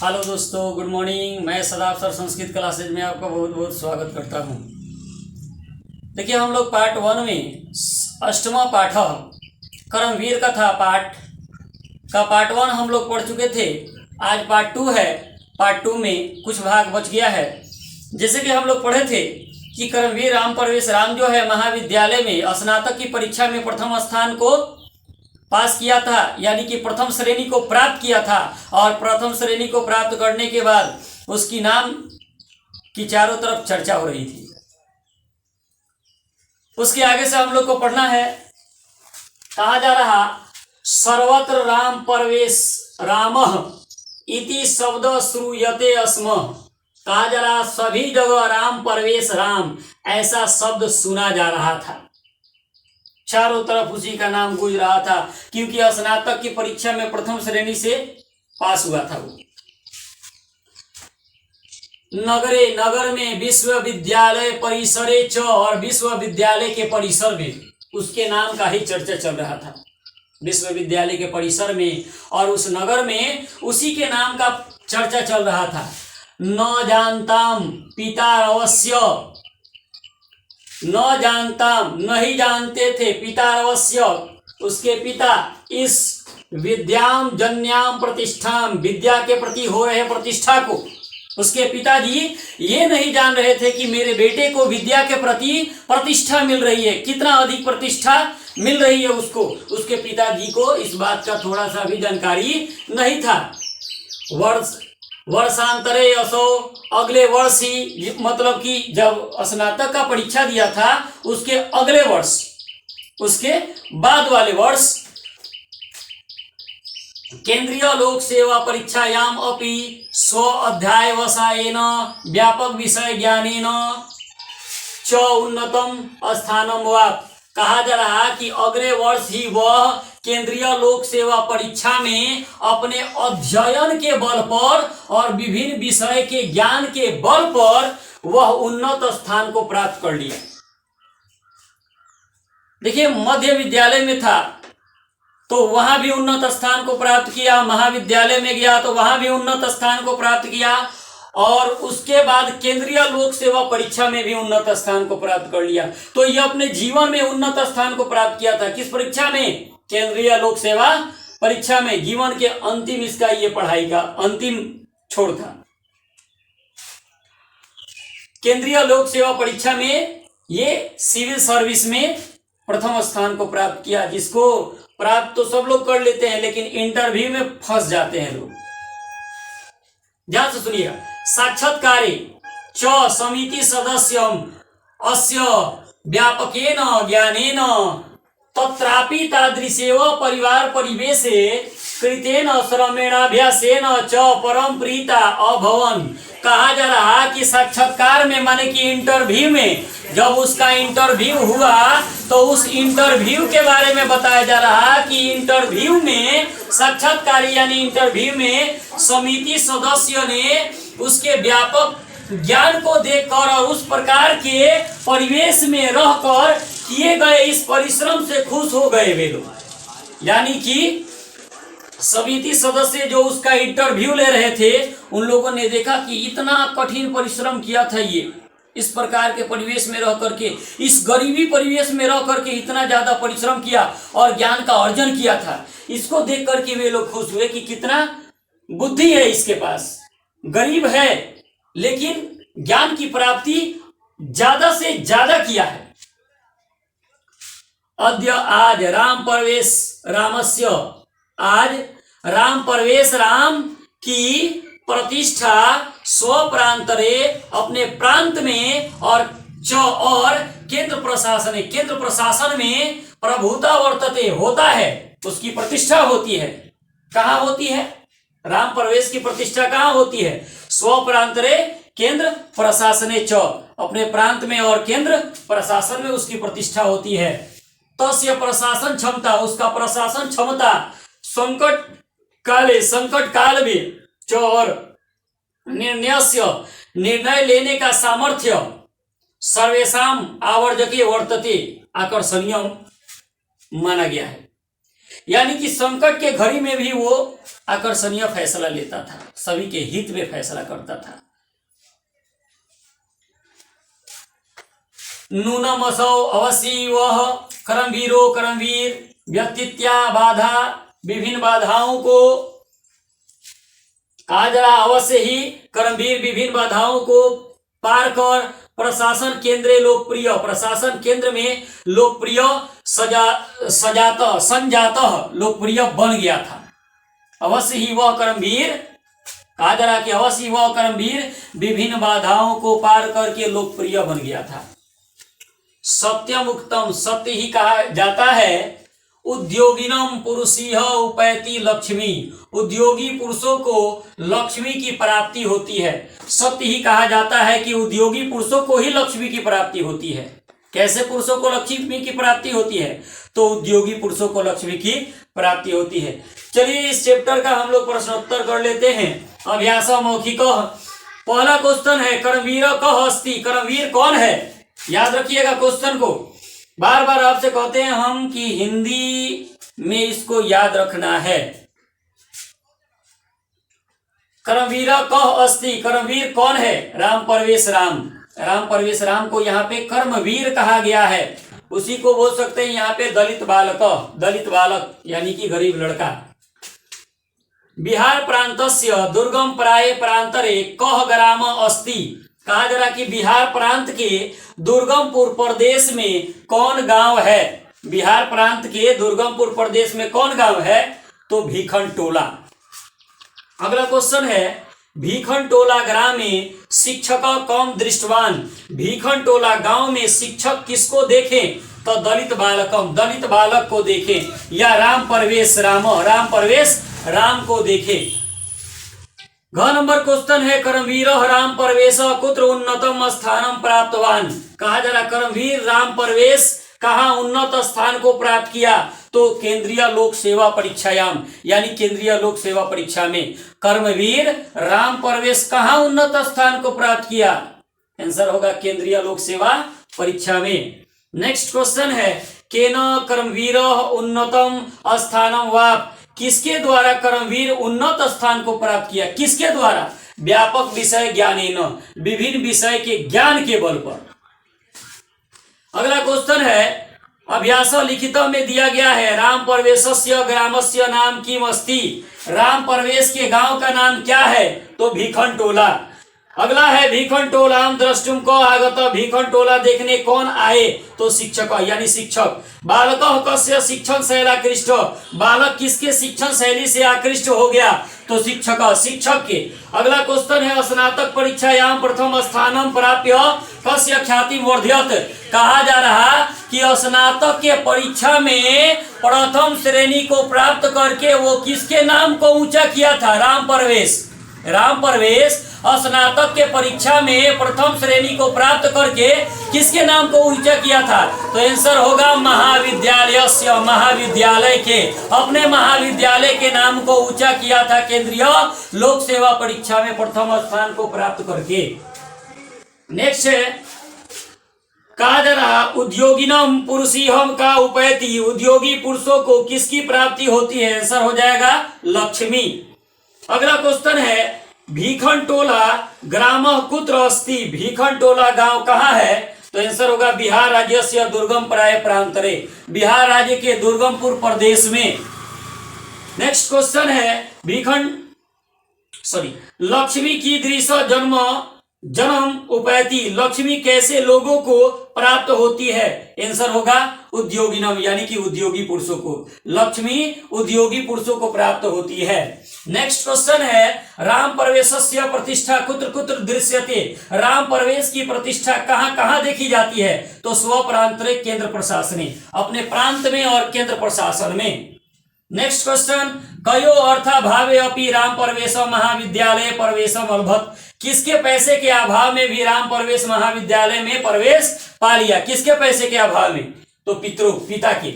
Hello दोस्तों, good morning. मैं सदाब sir Sanskrit classes में आपका बहुत बहुत स्वागत करता हूँ। देखिए, हम लोग पार्ट 1 में अष्टमा पाठ कर्मवीर कथा पाठ का पार्ट 1 हम लोग पढ़ चुके थे। आज पार्ट 2 है। पार्ट 2 में कुछ भाग बच गया है। जैसे कि हम लोग पढ़े थे कि कर्मवीर राम परवेश राम जो है महाविद्यालय में स्नातक की परीक्षा में प्रथम स्थान को पास किया था, यानी कि प्रथम श्रेणी को प्राप्त किया था। और प्रथम श्रेणी को प्राप्त करने के बाद उसकी नाम की चारों तरफ चर्चा हो रही थी। उसके आगे से हम लोग को पढ़ना है। कहा जा रहा सर्वत्र राम परवेश रामः इति शब्द श्रूयते अस्म। कहा जा रहा सभी जगह राम परवेश राम ऐसा शब्द सुना जा रहा था। चारों तरफ उसी का नाम गूंज रहा था, क्योंकि स्नातक की परीक्षा में प्रथम श्रेणी से पास हुआ था वो। नगरे नगर में विश्वविद्यालय परिसरे च, और विश्वविद्यालय के परिसर में उसके नाम का ही चर्चा चल रहा था। विश्वविद्यालय के परिसर में और उस नगर में उसी के नाम का चर्चा चल रहा था। न जानताम पिता अवश्य, न जानताम नहीं जानते थे, पिता अवश्य उसके पिता, इस विद्याम जन्याम प्रतिष्ठाम विद्या के प्रति हो रहे प्रतिष्ठा को उसके पिताजी ये नहीं जान रहे थे कि मेरे बेटे को विद्या के प्रति प्रतिष्ठा मिल रही है। कितना अधिक प्रतिष्ठा मिल रही है उसको, उसके पिताजी को इस बात का थोड़ा सा भी जानकारी नहीं था। वर्षांतरे असो, अगले वर्ष ही, मतलब कि जब स्नातक का परीक्षा दिया था उसके अगले वर्ष, उसके बाद वाले वर्ष केंद्रीय लोक सेवा परीक्षायाम अपि स्व अध्याय वसायेन व्यापक विषय ज्ञानेन च उन्नतम स्थानम वाप। कहा जा रहा कि अगले वर्ष ही वह केंद्रीय लोक सेवा परीक्षा में अपने अध्ययन के बल पर और विभिन्न विषय के ज्ञान के बल पर वह उन्नत स्थान को प्राप्त कर लिया। देखिए, मध्य विद्यालय में था तो वहां भी उन्नत स्थान को प्राप्त किया, महाविद्यालय में गया तो वहां भी उन्नत स्थान को प्राप्त किया, और उसके बाद केंद्रीय लोक सेवा परीक्षा में भी उन्नत स्थान को प्राप्त कर लिया। तो यह अपने जीवन में उन्नत स्थान को प्राप्त किया था। किस परीक्षा में? केंद्रीय लोक सेवा परीक्षा में। जीवन के अंतिम इसका ये पढ़ाई का अंतिम छोड़ था। केंद्रीय लोक सेवा परीक्षा में ये सिविल सर्विस में प्रथम स्थान को प्राप्त किया, जिसको प्राप्त तो सब लोग कर लेते हैं लेकिन इंटरव्यू में फंस जाते हैं लोग। ध्यान से सुनिएगा। साक्षात्कारे च समिति सदस्यम अस्य व्यापकेन ज्ञानेन तत्रापि तादृशेव परिवार परिवेशे कृतेन श्रमेणाभ्यासेन च परम प्रीता अभवन। कहा जा रहा कि साक्षात्कार में, माने कि इंटरव्यू में, जब उसका इंटरव्यू हुआ तो उस इंटरव्यू के बारे में बताया जा रहा कि इंटरव्यू में, साक्षात्कारी यानी इंटरव्यू में समिति सदस्य ने उसके व्यापक ज्ञान को देखकर और उस प्रकार के परिवेश में रहकर किए गए इस परिश्रम से खुश हो गए वे लोग। यानी कि समिति सदस्य जो उसका इंटरव्यू ले रहे थे, उन लोगों ने देखा कि इतना कठिन परिश्रम किया था ये, इस प्रकार के परिवेश में रह करके, इस गरीबी परिवेश में रह करके इतना ज्यादा परिश्रम किया और ज्ञान का अर्जन किया था। इसको देख करके वे लोग खुश हुए कि कितना बुद्धि है इसके पास। गरीब है लेकिन ज्ञान की प्राप्ति ज्यादा से ज्यादा किया है। अद्य आज राम परवेश रामस्य, आज राम परवेश राम की प्रतिष्ठा स्व प्रांतरे अपने प्रांत में और केंद्र प्रशासन, केंद्र प्रशासन में प्रभुता वर्तते होता है, उसकी प्रतिष्ठा होती है। कहाँ होती है? राम परवेश की प्रतिष्ठा कहाँ होती है? स्व प्रांतरे केंद्र प्रशासने च, अपने प्रांत में और केंद्र प्रशासन में उसकी प्रतिष्ठा होती है। तस्य प्रशासन क्षमता, उसका प्रशासन क्षमता संकट काले, संकट काल में च, और निर्णयस्य, निर्णय लेने का सामर्थ्य सर्वेषाम आवर्जके वर्तते, आकर्षणीय माना गया है। यानी कि संकट के घड़ी में भी वो आकर्षणीय फैसला लेता था, सभी के हित में फैसला करता था। नूनमसौ अवश्य वह कर्मवीरो कर्मवीर व्यक्तित्या बाधा, विभिन्न बाधाओं को आज अवश्य ही कर्मवीर विभिन्न बाधाओं को पार कर प्रशासन केंद्र लोकप्रिय, प्रशासन केंद्र में लोकप्रिय संजात लोकप्रिय बन गया था। अवश्य ही वह कर्मवीर, कहा जा रहा कि अवश्य वह कर्मवीर विभिन्न बाधाओं को पार करके लोकप्रिय बन गया था। सत्यम उक्तम, सत्य ही कहा जाता है। उद्योगिनम पुरुषीह उपैति लक्ष्मी, उद्योगी पुरुषों को लक्ष्मी की प्राप्ति होती है। सत्य ही कहा जाता है कि उद्योगी पुरुषों को ही लक्ष्मी की प्राप्ति होती है। कैसे पुरुषों को लक्ष्मी की प्राप्ति होती है? तो उद्योगी पुरुषों को लक्ष्मी की प्राप्ति होती है। चलिए इस चैप्टर का हम लोग प्रश्नोत्तर कर लेते हैं। अभ्यास मौखिक। पहला क्वेश्चन है कर्मवीर कः अस्ति, कर्मवीर कौन है? याद रखिएगा क्वेश्चन को, बार बार आपसे कहते हैं हम कि हिंदी में इसको याद रखना है। कर्मवीर कः अस्ति, कर्मवीर कौन है? राम परवेश राम, राम परवेश राम को यहाँ पे कर्मवीर कहा गया है। उसी को बोल सकते हैं यहाँ पे दलित बालक, दलित बालक यानी कि गरीब लड़का। बिहार प्रांतस्य दुर्गम प्राय प्रांतरे कः ग्राम अस्ति, कहा जा रहा कि बिहार प्रांत के दुर्गमपुर प्रदेश में कौन गांव है? बिहार प्रांत के दुर्गमपुर प्रदेश में कौन गांव है? तो भीखनटोला। अगला क्वेश्चन है भीखनटोला ग्राम में शिक्षक कम दृष्टवान, भीखनटोला गांव में शिक्षक किसको देखें? तो दलित बालकम, दलित बालक को देखें। या राम परवेश राम, राम परवेश राम को देखें। घ नंबर क्वेश्चन है कर्मवीर राम परवेश कुत्र उन्नतम स्थानम प्राप्तवान, कहा जा रहा कर्मवीर राम परवेश कहाँ उन्नत स्थान को प्राप्त किया? तो केंद्रीय लोक सेवा परीक्षायाम, यानी केंद्रीय लोक सेवा परीक्षा में कर्मवीर राम परवेश कहाँ उन्नत स्थान को प्राप्त किया? आंसर होगा केंद्रीय लोक सेवा परीक्षा में। नेक्स्ट क्वेश्चन है केन कर्मवीर उन्नतम स्थानम वाप, किसके द्वारा कर्मवीर उन्नत स्थान को प्राप्त किया? किसके द्वारा? व्यापक विषय ज्ञानेन, विभिन्न विषय के ज्ञान के बल पर। अगला क्वेश्चन है अभ्यास लिखित में दिया गया है राम परवेशस्य ग्रामस्य नाम किम अस्ति, राम परवेश के गांव का नाम क्या है? तो भीखनटोला। अगला है भीखनटोलाम द्रष्टुम को आगत, भीखनटोला देखने कौन आए? तो शिक्षक यानी शिक्षक। बालक कस्य शिक्षण शैलाकृष्ट, बालक किसके शिक्षण शैली से आकृष्ट हो गया? तो शिक्षक, शिक्षक के। अगला क्वेश्चन है स्नातक परीक्षायाम प्रथम स्थानम प्राप्य कस्य ख्याति वर्ध्यत, कहा जा रहा कि स्नातक के परीक्षा में प्रथम श्रेणी को प्राप्त करके वो किसके नाम को ऊंचा किया था? राम परवेश। राम परवेश स्नातक के परीक्षा में प्रथम श्रेणी को प्राप्त करके किसके नाम को ऊंचा किया था? तो आंसर होगा महाविद्यालय से, महाविद्यालय के, अपने महाविद्यालय के नाम को ऊंचा किया था केंद्रीय लोक सेवा परीक्षा में प्रथम स्थान को प्राप्त करके। नेक्स्ट है कहा जा रहा उद्योगिनम पुरुषीहम का उपैति, उद्योगी पुरुषों को किसकी प्राप्ति होती है? आंसर हो जाएगा लक्ष्मी। अगला क्वेश्चन है भीखनटोला ग्राम कुत्र अस्ति, भीखनटोला गांव कहाँ है? तो आंसर होगा बिहार राज्य से दुर्गम प्राय प्रांतरे, बिहार राज्य के दुर्गमपुर प्रदेश में। नेक्स्ट क्वेश्चन है लक्ष्मी की दृश्य जन्म उपैति, लक्ष्मी कैसे लोगों को प्राप्त होती है? आंसर होगा उद्योगिनम यानी कि उद्योगी पुरुषों को, लक्ष्मी उद्योगी पुरुषों को प्राप्त होती है। नेक्स्ट क्वेश्चन है राम परवेशस्य प्रतिष्ठा कुत्र कुत्र दृश्यते, राम परवेश की प्रतिष्ठा कहाँ कहाँ देखी जाती है? तो स्व प्रांतरे केंद्र प्रशासने, अपने प्रांत में और केंद्र प्रशासन में। नेक्स्ट क्वेश्चन कयो अर्थाभावे अपि राम परवेश महाविद्यालय प्रवेशम अलभत, किसके पैसे के अभाव में भी राम परवेश महाविद्यालय में प्रवेश पा लिया? किसके पैसे के अभाव में? तो पिता के।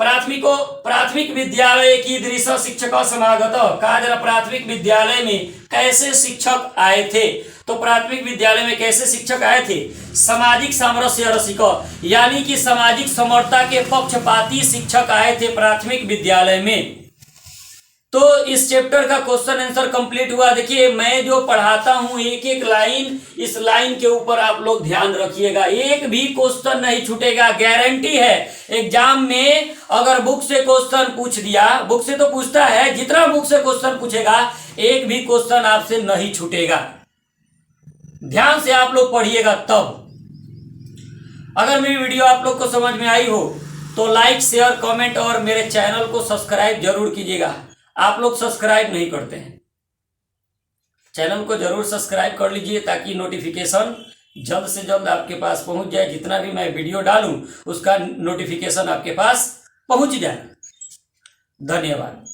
प्राथमिक विद्यालय की दृश्य शिक्षक समागत, कहा जरा प्राथमिक विद्यालय में कैसे शिक्षक आए थे। तो प्राथमिक विद्यालय में कैसे शिक्षक आए थे, सामाजिक सामरस्य रसिक, यानी कि सामाजिक समरता के पक्षपाती शिक्षक आए थे प्राथमिक विद्यालय में। तो इस चैप्टर का क्वेश्चन आंसर कंप्लीट हुआ। देखिए मैं जो पढ़ाता हूं एक एक लाइन, इस लाइन के ऊपर आप लोग ध्यान रखिएगा, एक भी क्वेश्चन नहीं छूटेगा, गारंटी है। एग्जाम में अगर बुक से क्वेश्चन पूछ दिया, बुक से तो पूछता है, जितना बुक से क्वेश्चन पूछेगा एक भी क्वेश्चन आपसे नहीं छूटेगा। ध्यान से आप लोग पढ़िएगा तब। अगर मेरी वीडियो आप लोग को समझ में आई हो तो लाइक शेयर कमेंट और मेरे चैनल को सब्सक्राइब जरूर कीजिएगा। आप लोग सब्सक्राइब नहीं करते हैं, चैनल को जरूर सब्सक्राइब कर लीजिए ताकि नोटिफिकेशन जल्द से जल्द आपके पास पहुंच जाए। जितना भी मैं वीडियो डालूं उसका नोटिफिकेशन आपके पास पहुंच जाए। धन्यवाद।